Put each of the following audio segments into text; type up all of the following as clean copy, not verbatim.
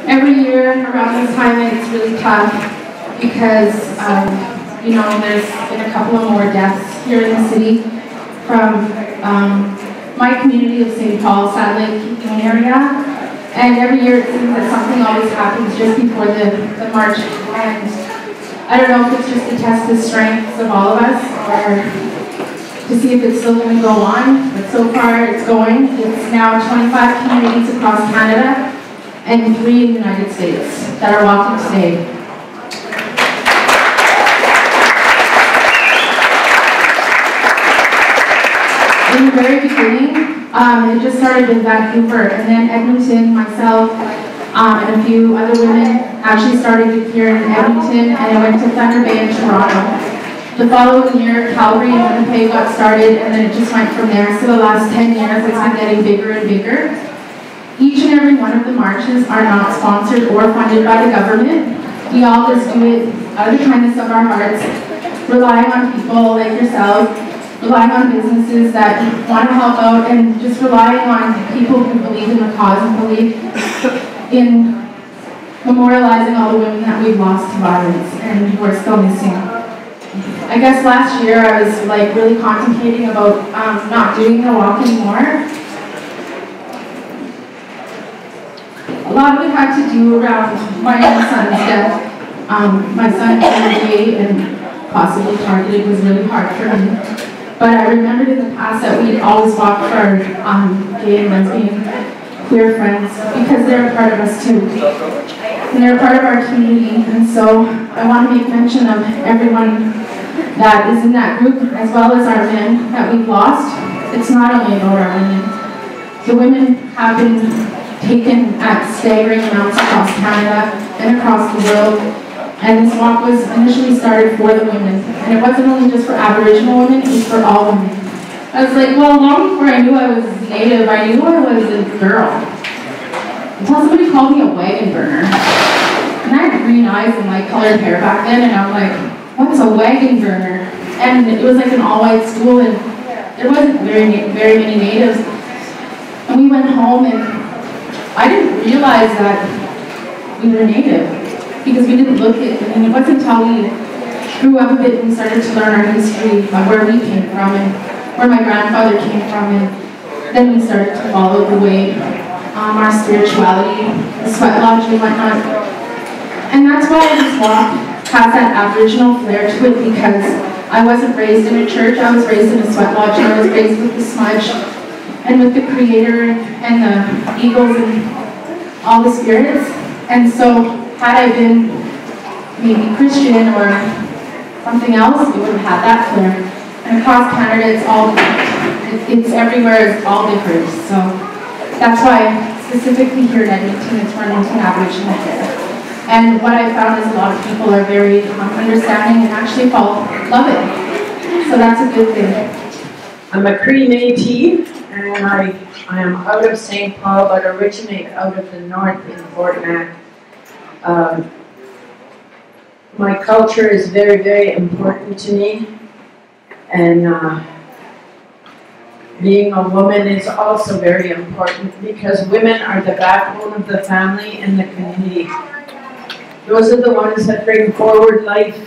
every year around this time it's really tough because, you know, there's been a couple of more deaths here in the city from my community of St. Paul, Sad Lake area. And every year it seems that something always happens just before the march. And I don't know if it's just to test the strengths of all of us or to see if it's still going to go on, but so far it's going. It's now 25 communities across Canada and 3 in the United States that are walking today. In the very beginning, it just started in Vancouver, and then Edmonton, myself, and a few other women actually started here in Edmonton, and it went to Thunder Bay and Toronto. The following year, Calgary and Winnipeg got started, and then it just went from there. So the last 10 years, it's been getting bigger and bigger. Each and every one of the marches are not sponsored or funded by the government. We all just do it out of the kindness of our hearts, relying on people like yourselves, relying on businesses that want to help out, and just relying on people who believe in the cause and believe in memorializing all the women that we've lost to violence and who are still missing. I guess last year I was like really contemplating about not doing the walk anymore. A lot of it had to do around my own son's death. My son being gay and possibly targeted was really hard for me. But I remembered in the past that we'd always walk for our gay and lesbian queer friends because they're a part of us too. And they're a part of our community. And so I want to make mention of everyone that is in that group, as well as our men that we've lost. It's not only about our women. The women have been taken at staggering amounts across Canada and across the world. And this walk was initially started for the women. And it wasn't only just for Aboriginal women, it was for all women. I was like, well, long before I knew I was Native, I knew I was a girl. Until somebody called me a wagon burner. And I had green eyes and like colored hair back then, and I'm like, what's a wagon burner? And it was like an all-white school, and there wasn't very many Natives. And we went home, and I didn't realize that we were Native because we didn't look it. And it wasn't until we grew up a bit and we started to learn our history of where we came from and where my grandfather came from, and then we started to follow the way, our spirituality, the sweat lodge and whatnot. And that's why this walk has that Aboriginal flair to it, because I wasn't raised in a church. I was raised in a sweat lodge, and I was raised with the smudge and with the Creator and the eagles and all the spirits. And so had I been maybe Christian or something else, we would have had that flair. And across Canada, it's everywhere, it's all different. So that's why specifically here in Edmonton, it's run into an Aboriginal flair. And what I found is a lot of people are very understanding and actually love it. So that's a good thing. I'm a Cree Métis, and I am out of St. Paul, but originate out of the north in Fort Mac. My culture is very, very important to me. And being a woman is also very important because women are the backbone of the family and the community. Those are the ones that bring forward life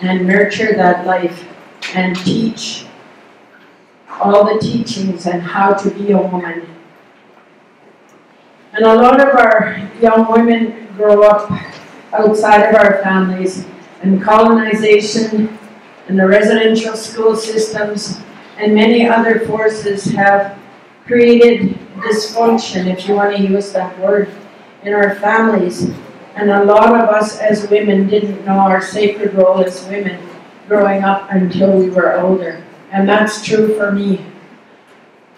and nurture that life and teach all the teachings and how to be a woman. And a lot of our young women grow up outside of our families, and colonization and the residential school systems and many other forces have created dysfunction, if you want to use that word, in our families. And a lot of us as women didn't know our sacred role as women growing up until we were older. And that's true for me.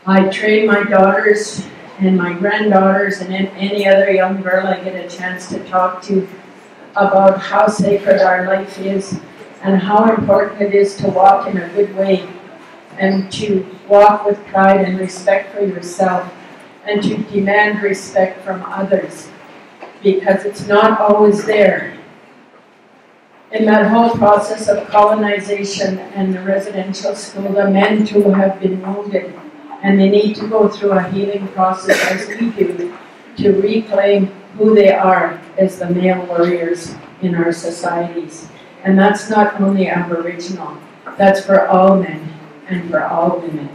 I train my daughters and my granddaughters and any other young girl I get a chance to talk to about how sacred our life is and how important it is to walk in a good way and to walk with pride and respect for yourself and to demand respect from others, because it's not always there. In that whole process of colonization and the residential school, the men too have been wounded, and they need to go through a healing process as we do to reclaim who they are as the male warriors in our societies. And that's not only Aboriginal, that's for all men and for all women.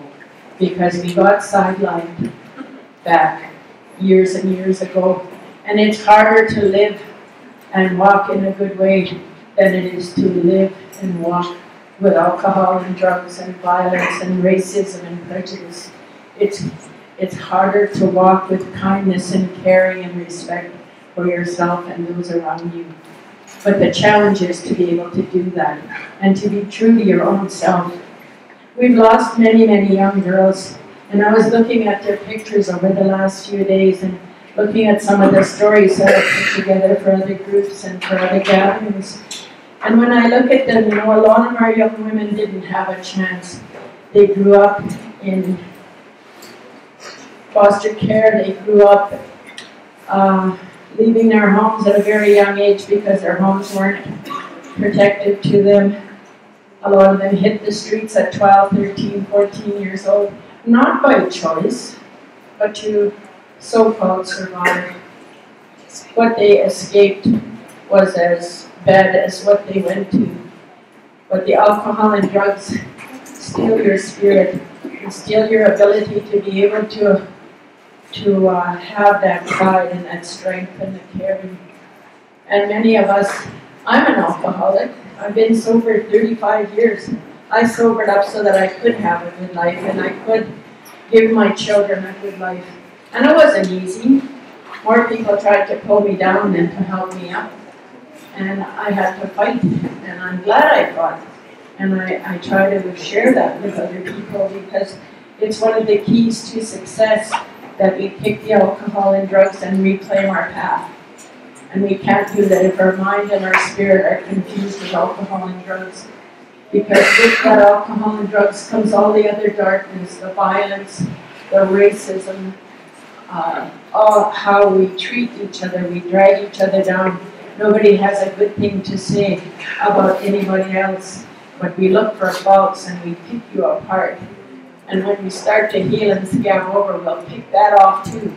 Because we got sidelined back years and years ago. And it's harder to live and walk in a good way than it is to live and walk with alcohol and drugs and violence and racism and prejudice. It's harder to walk with kindness and caring and respect for yourself and those around you. But the challenge is to be able to do that and to be true to your own self. We've lost many, many young girls, and I was looking at their pictures over the last few days and looking at some of the stories that I put together for other groups and for other gatherings. And when I look at them, you know, a lot of our young women didn't have a chance. They grew up in foster care, they grew up leaving their homes at a very young age because their homes weren't protected to them. A lot of them hit the streets at 12, 13, 14 years old, not by choice, but to so-called survive. What they escaped was as bad as what they went to. But the alcohol and drugs steal your spirit and steal your ability to be able to have that pride and that strength and the caring. And many of us, I'm an alcoholic. I've been sober 35 years. I sobered up so that I could have a good life and I could give my children a good life. And it wasn't easy. More people tried to pull me down than to help me up. And I had to fight, and I'm glad I fought. And I try to share that with other people because it's one of the keys to success that we pick the alcohol and drugs and reclaim our path. And we can't do that if our mind and our spirit are confused with alcohol and drugs. Because with that alcohol and drugs comes all the other darkness, the violence, the racism, all how we treat each other, we drag each other down. Nobody has a good thing to say about anybody else, but we look for faults and we pick you apart. And when we start to heal and scab over, we'll pick that off too,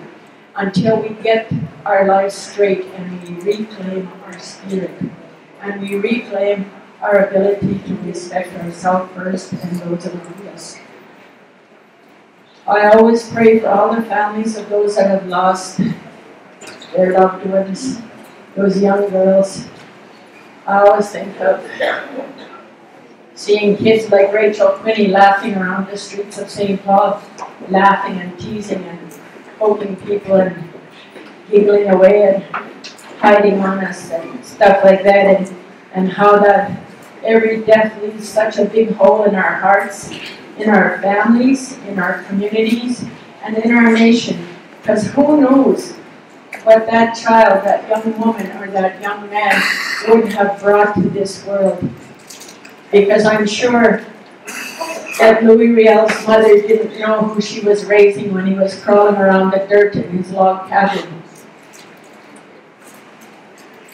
until we get our lives straight and we reclaim our spirit. And we reclaim our ability to respect ourselves first and those around us. I always pray for all the families of those that have lost their loved ones, those young girls. I always think of seeing kids like Rachel Quinney laughing around the streets of St. Paul, laughing and teasing and poking people and giggling away and hiding on us and stuff like that, and how that every death leaves such a big hole in our hearts, in our families, in our communities, and in our nation. Because who knows what that child, that young woman, or that young man would have brought to this world. Because I'm sure that Louis Riel's mother didn't know who she was raising when he was crawling around the dirt in his log cabin.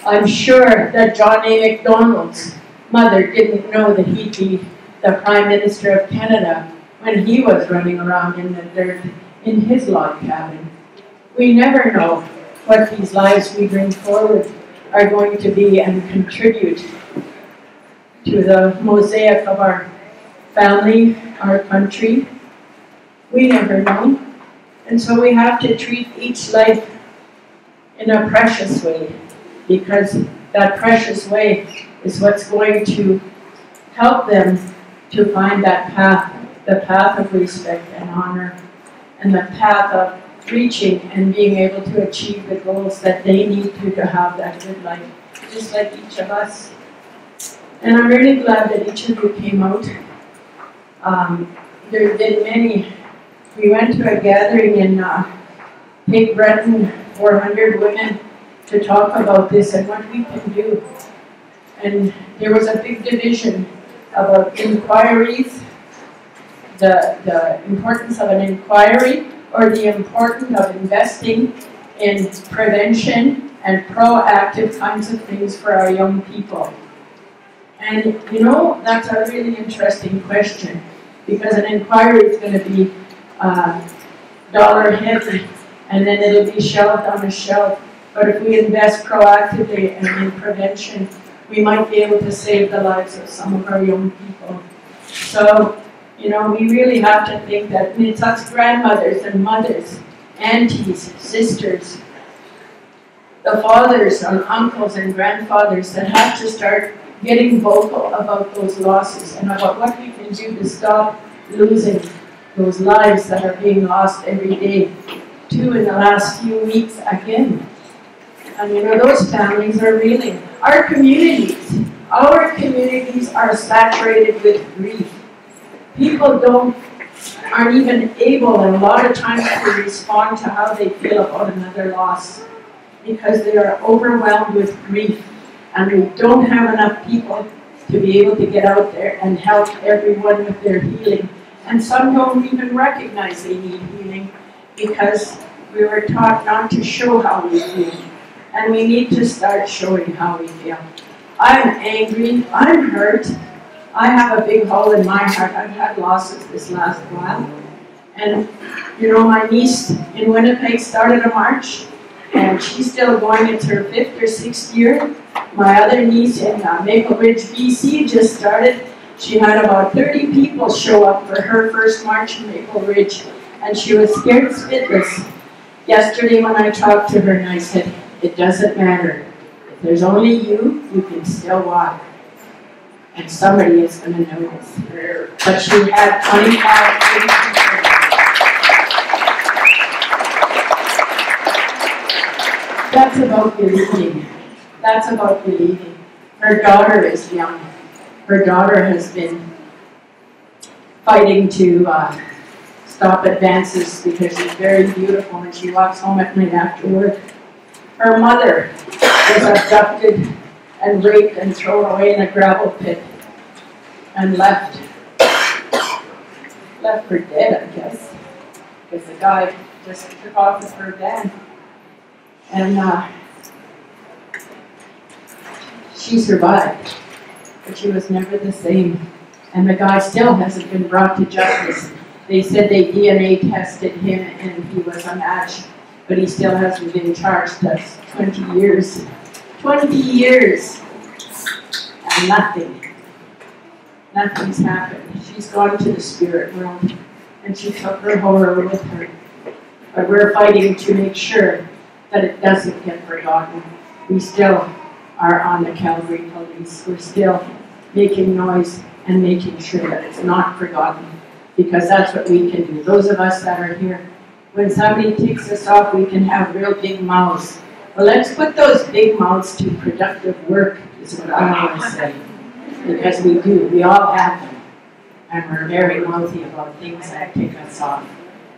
I'm sure that John A. Macdonald's mother didn't know that he'd be the Prime Minister of Canada when he was running around in the dirt in his log cabin. We never know what these lives we bring forward are going to be and contribute to the mosaic of our family, our country. We never know. And so we have to treat each life in a precious way, because that precious way is what's going to help them to find that path, the path of respect and honor, and the path of reaching and being able to achieve the goals that they need to have that good life, just like each of us. And I'm really glad that each of you came out. There have been many. We went to a gathering in Cape Breton, 400 women, to talk about this and what we can do. And there was a big division about inquiries, the importance of an inquiry, or the importance of investing in prevention and proactive kinds of things for our young people. And you know, that's a really interesting question, because an inquiry is going to be dollar heavy, and then it'll be shelved on a shelf. But if we invest proactively and in prevention, we might be able to save the lives of some of our young people. So, you know, we really have to think that it's us grandmothers and mothers, aunties, sisters, the fathers and uncles and grandfathers that have to start getting vocal about those losses and about what we can do to stop losing those lives that are being lost every day. 2 in the last few weeks again. And you know, those families are reeling. Our communities are saturated with grief. People aren't even able, a lot of times, to respond to how they feel about another loss because they are overwhelmed with grief, and we don't have enough people to be able to get out there and help everyone with their healing. And some don't even recognize they need healing because we were taught not to show how we feel. And we need to start showing how we feel. I'm angry, I'm hurt, I have a big hole in my heart. I've had losses this last while. And you know, my niece in Winnipeg started a march, and she's still going. It's her 5th or 6th year. My other niece in Maple Ridge, BC just started. She had about 30 people show up for her first march in Maple Ridge, and she was scared spitless. Yesterday when I talked to her and I said, it doesn't matter. If there's only you, you can still walk. And somebody is going to notice. But she had 25, 30 people. That's about believing. That's about believing. Her daughter is young. Her daughter has been fighting to stop advances because she's very beautiful and she walks home at night after work. Her mother was abducted and raped and thrown away in a gravel pit and left for dead, I guess, because the guy just took off with her van. And she survived, but she was never the same. And the guy still hasn't been brought to justice. They said they DNA tested him and he was a match, but he still hasn't been charged. That's 20 years. 20 years! And nothing's happened. She's gone to the spirit world, and she took her horror with her. But we're fighting to make sure that it doesn't get forgotten. We still are on the Calvary police. We're still making noise and making sure that it's not forgotten, because that's what we can do. Those of us that are here, when somebody takes us off, we can have real big mouths. Well, let's put those big mouths to productive work, is what I always say. Because we do, we all have them. And we're very mouthy about things that take us off.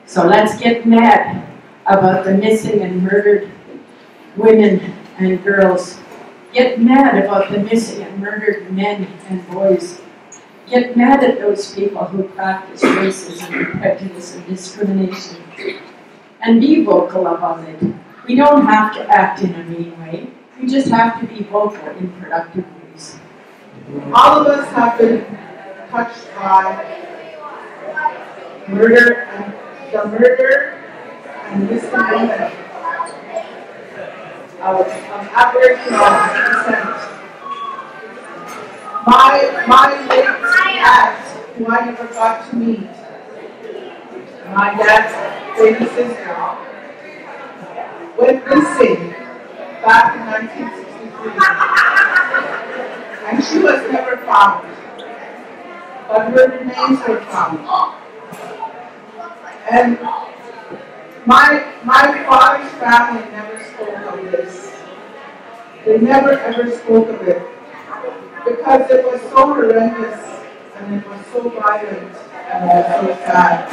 So let's get mad about the missing and murdered women and girls. Get mad about the missing and murdered men and boys. Get mad at those people who practice racism and prejudice and discrimination. And be vocal about it. We don't have to act in a mean way. We just have to be vocal in productive ways. All of us have been touched by murder and the murder and missing women of Aboriginal descent. My late aunt, who I never got to meet, my dad's baby sister, went missing back in 1963. And she was never found, but her remains were found. And my father's family never spoke of this. They never ever spoke of it because it was so horrendous and it was so violent and it was so sad.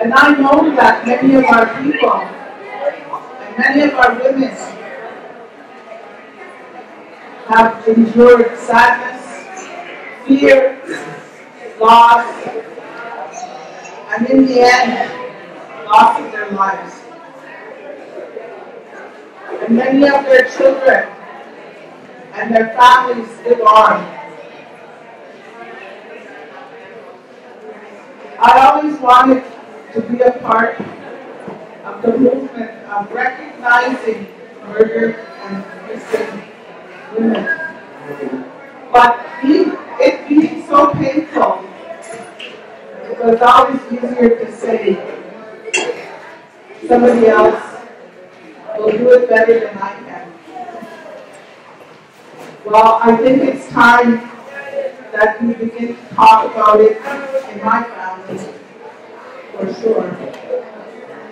And I know that many of our people and many of our women have endured sadness, fear, loss, and in the end, loss of their lives. And many of their children and their families live on. I always wanted to be a part the movement of recognizing murdered and missing women. But it being so painful, it was always easier to say, somebody else will do it better than I can. Well, I think it's time that we begin to talk about it in my family, for sure.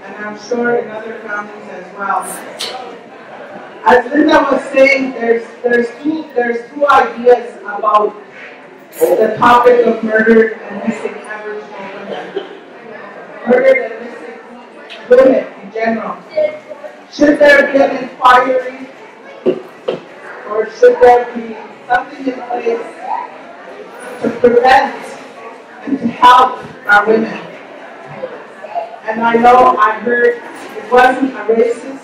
And I'm sure in other families as well. As Linda was saying, there's two ideas about the topic of murdered and missing Aboriginal women. Murdered and missing women in general. Should there be an inquiry, or should there be something in place to prevent and to help our women? And I know I heard it wasn't a racist,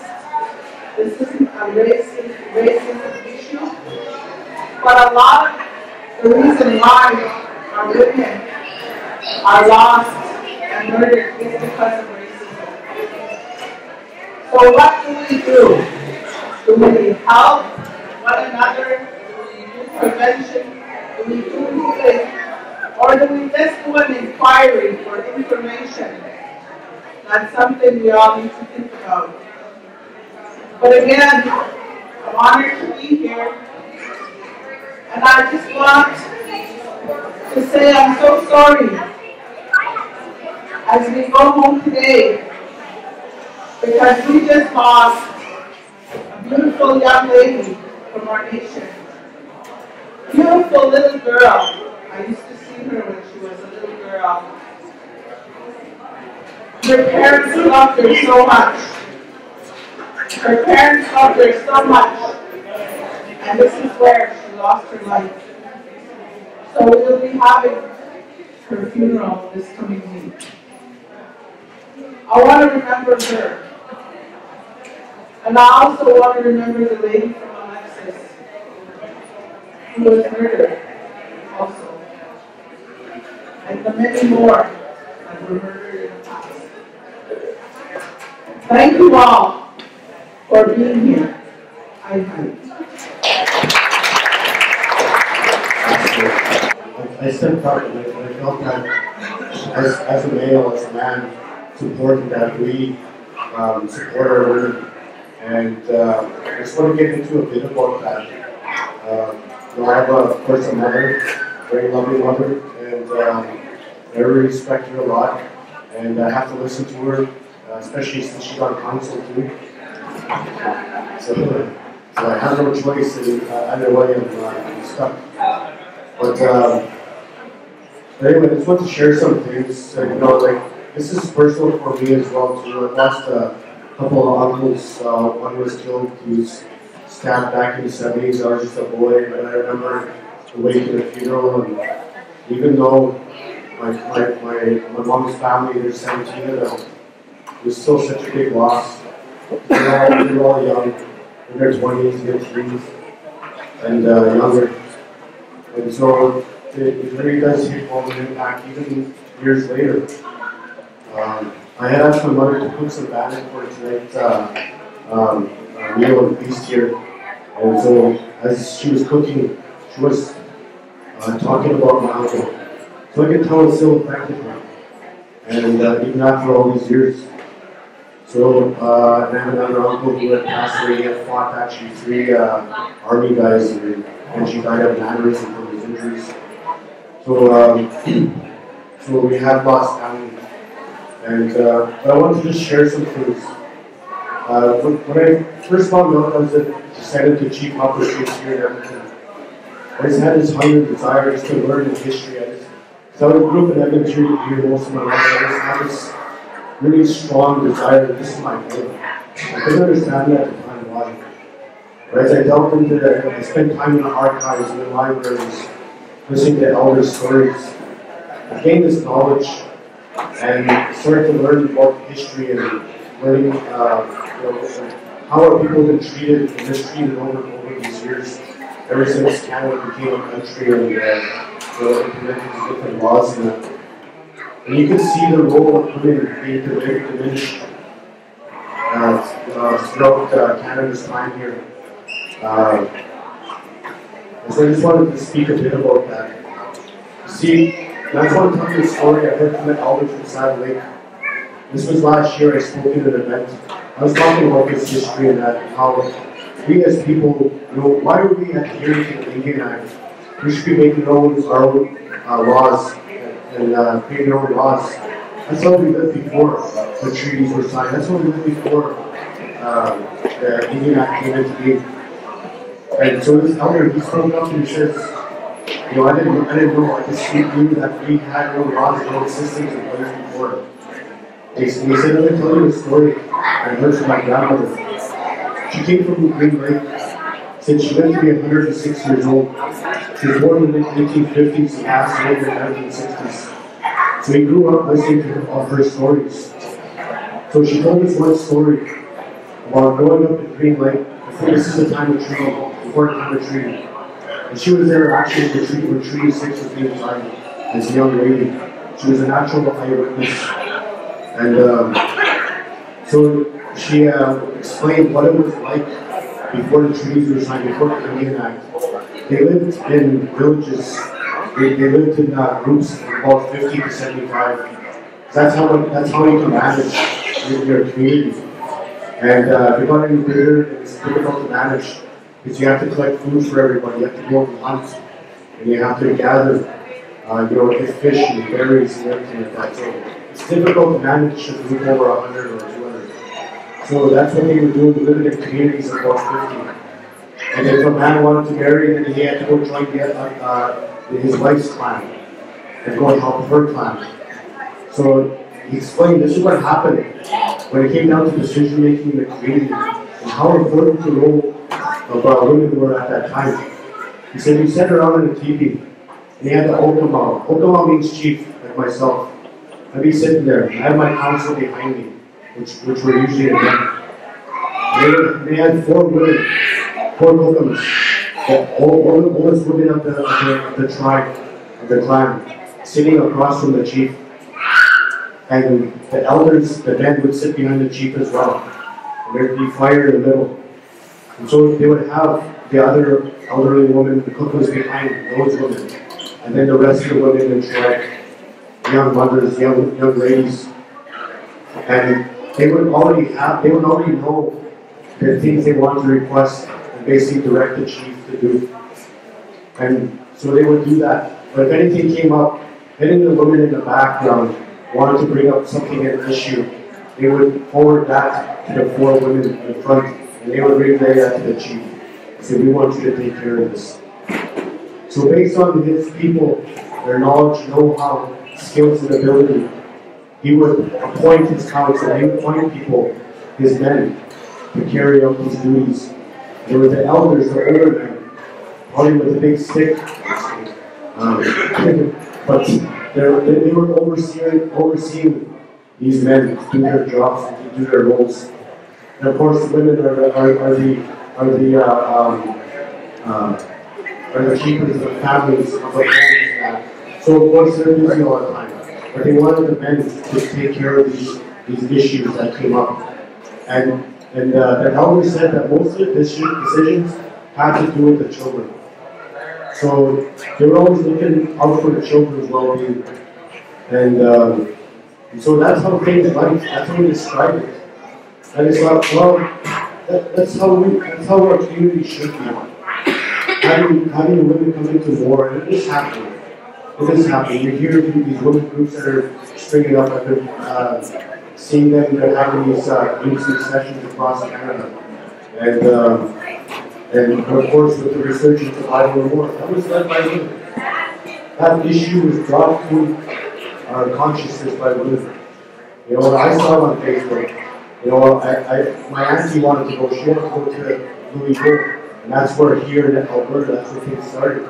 this isn't a racism issue, but a lot of the reason why our women are lost and murdered is because of racism. So what do we do? Do we help one another? Do we do prevention? Do we do healing? Or do we just do an inquiry for information? That's something we all need to think about. But again, I'm honored to be here. And I just want to say I'm so sorry as we go home today, because we just lost a beautiful young lady from our nation. Beautiful little girl. I used to see her when she was a little girl. Her parents loved her so much. Her parents loved her so much. And this is where she lost her life. So we'll be having her funeral this coming week. I want to remember her. And I also want to remember the lady from Alexis who was murdered also. And the many more that were murdered in the past. Thank you all for being here. I stepped out and I felt that as a male, as a man, it's important that we support our women. And I just want to get into a bit about that. I have, of course, a mother, a very lovely mother, and I really respect her a lot. And I have to listen to her, especially since she's on council too. So I have no choice in either way. I'm stuck. But anyway, I just want to share some things. This is personal for me as well too. I lost a couple of uncles. One was killed. He was stabbed back in the 70s. I was just a boy, but I remember the wake of the funeral. And even though my mom's family, there's 17 of them, it was still such a big loss. They were all young, in their 20s, mid-30s, and younger. And so it really does hit home and impact even years later. I had asked my mother to cook some bannock for tonight's meal and feast here. And so as she was cooking, she was talking about my uncle. So I could tell it still affected her. And even after all these years. So I have another uncle who had passed away. He had fought actually 3 army guys, and she died of an aneurysm from his injuries. So, so we have lost family. And I wanted to just share some things. When I first found out I was decided to achieve opportunities here in Edmonton, I just had this hunger and desire just to learn the history. So I grew up in Edmonton here most of my life. I just had this really strong desire that this is my home. I couldn't understand that at the time why. But as I delved into that, I spent time in the archives and the libraries, listening to elder stories. I gained this knowledge and started to learn about history and learning how are people been treated and mistreated over these years, ever since Canada became a country and implemented these different laws and that. And you can see the role of women being very diminished. throughout Canada's time here. And so I just wanted to speak a bit about that. See, and I just want to tell you a story I heard from an elder from Saddle Lake. This was last year. I spoke at an event. I was talking about this history and that, how we as people, why are we adhering to the Indian Act? We should be making our own laws and creating our own laws. That's how we lived before the treaties were signed. That's how we lived before the Indian Act came into being. And so this elder, he spoke up and he says, I didn't know. I just knew that we had our own laws and our own systems in place before. And he said, let me tell you a story I heard from my grandmother. She came from Green Lake. Said she lived to be 106 years old. She was born in the 1850s and passed away in the 1960s. So he grew up listening to all her stories. So she told us one story about growing up in Green Lake. This is the time of treaty, before the time of treaty. And she was there actually in the treaty when Treaty 6 was being signed as a young lady. She was an actual eyewitness. And so she explained what it was like before the treaties were signed, before the Indian Act. They lived in villages. They lived in groups of about 50 to 75. That's how you can manage your community. And if you're not any bigger, it's difficult to manage because you have to collect food for everybody. You have to go and hunt, and you have to gather, get fish and berries and everything like that. So it's difficult to manage a group over 100 or 200. So that's what they were doing, living in communities of about 50. And if a man wanted to marry, then he had to go join his wife's clan and go and help her clan. So he explained this is what happened when it came down to decision making in the community and how important the role of women were at that time. He said we sat around in a teepee and he had the Okama. Okama means chief, like myself. I'd be sitting there and I had my council behind me, which were usually the men. They had 4 women, 4 Okamas, all the oldest women of the tribe, of the clan, sitting across from the chief. And the elders, the men would sit behind the chief as well. And there'd be fire in the middle. And so they would have the other elderly woman, the cook was behind those women. And then the rest of the women in the tribe, young mothers, young ladies. And they would already know the things they wanted to request and basically direct the chief to do. And so they would do that. But if anything came up, any of the women in the background wanted to bring up something an issue, they would forward that to the 4 women in the front, and they would relay that to the chief. Say, we want you to take care of this. So based on his people, their knowledge, know-how, skills, and ability, he would appoint his council, he would appoint people, his men, to carry out these duties. There were the elders, the older men, probably with a big stick, but they were overseeing these men to do their jobs and to do their roles. And of course, the women are the keepers of the families of the homes. So of course they're busy all the time. But they wanted the men to take care of these issues that came up. And the elder said that most of the decisions had to do with the children. So they were always looking out for the children's well-being. And so that's how things went. That's how we describe it. And it's like, well, that's how our community should be. Having women come into war, and it is happening. It is happening. You hear these women groups that are springing up. I've been seeing them. They're having these youth sessions across Canada. And of course, with the resurgence of Iowa war, that was led by women. That issue was brought to our consciousness by women. I saw it on Facebook. My auntie wanted to go. She wanted to go to Louisville, and that's where here in Alberta, that's where things started.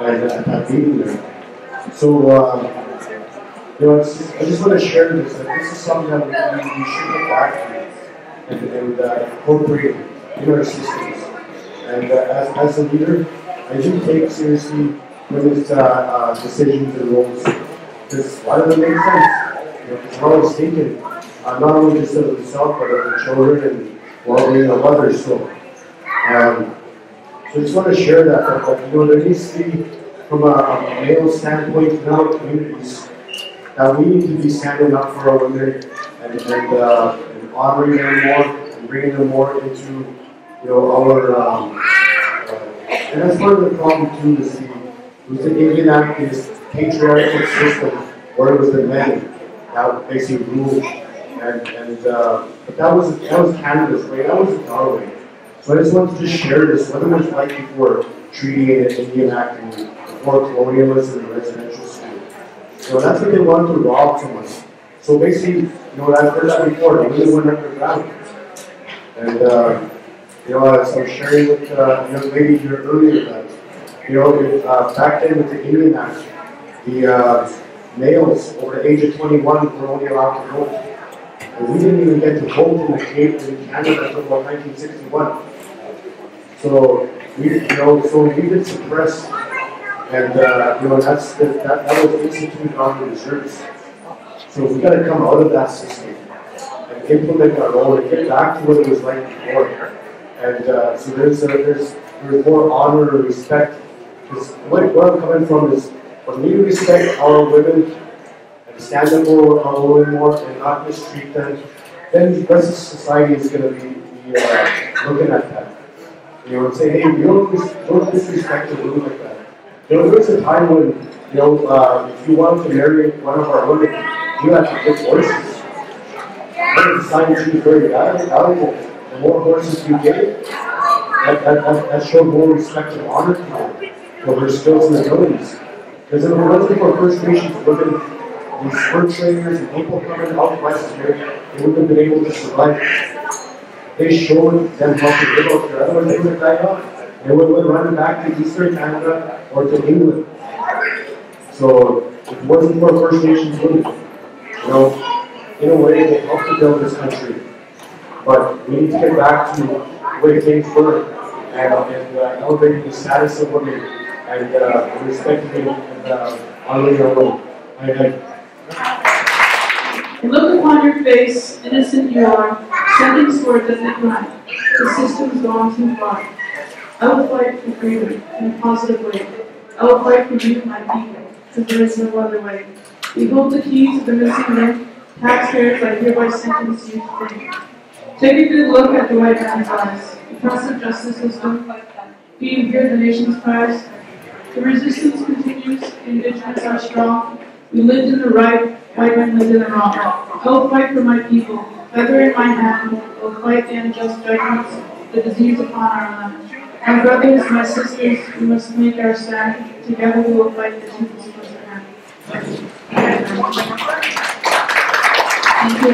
And at that meeting there. So, I just want to share this. That this is something that we should get back to and incorporate in our systems. And as a leader, I do take seriously women's decisions and roles. Because why do they make sense? Because we're always thinking, not only just of himself, but of the children and well-being of others. So I just want to share that you know, there needs to be, from a male standpoint in our communities, that we need to be standing up for our women and honoring them more and bringing them more into, you know, our, and that's part of the problem too, is the Indian Act, this patriarchal system where it was the men that basically ruled, but that was Canada's way, that wasn't our way. So I just wanted to just share this, what it was like before treaty and Indian Act and before colonialism and residential school. So that's what they wanted to rob from us. So basically, you know, I've heard that before, they really went underground. And, you know, as I was sharing with the young lady here earlier, that, you know, back then with the Indian Act, the males over the age of 21 were only allowed to vote. And we didn't even get to vote in Canada until about 1961. So we did suppress, and you know, that was instituted on the reserves. So we got to come out of that system and implement our own and get back to what it was like before. And so there's more honor and respect. Because where I'm coming from is when we respect our women and stand up for our women more and not mistreat them, then the rest of society is going to be looking at that. You know, and say, hey, we don't disrespect a woman like that. You know, there was a time when, you know, if you wanted to marry one of our women, you had to get horses. That was a sign that she was very valuable. The more horses you gave, that showed more respect and honor to her for her skills and abilities. Because if it wasn't for First Nations women, these fur traders and people coming out west here, they wouldn't have been able to survive. They showed them how to live out there, otherwise they would have died off. They would have run back to Eastern Canada or to England. So if it wasn't for First Nations women, you know, in a way they helped to build this country. But we need to get back to the way things were and elevating the status of women and respecting and honoring our women. Look upon your face, innocent you are, sending swords at the crime. The system's gone too far. I will fight for freedom in a positive way. I will fight for you, my people, because there is no other way. Behold the keys of the missing link. Taxpayers, I hereby sentence you to think. Take a good look at the white man's eyes. The oppressive justice system. Do you hear the nation's cries? The resistance continues. Indigenous are strong. We lived in the right. White men lived in the wrong. I will fight for my people. Feather in my hand. I will fight the unjust judgments, the disease upon our land. My brothers, my sisters, we must make our stand. Together we will fight the truth. Thank you.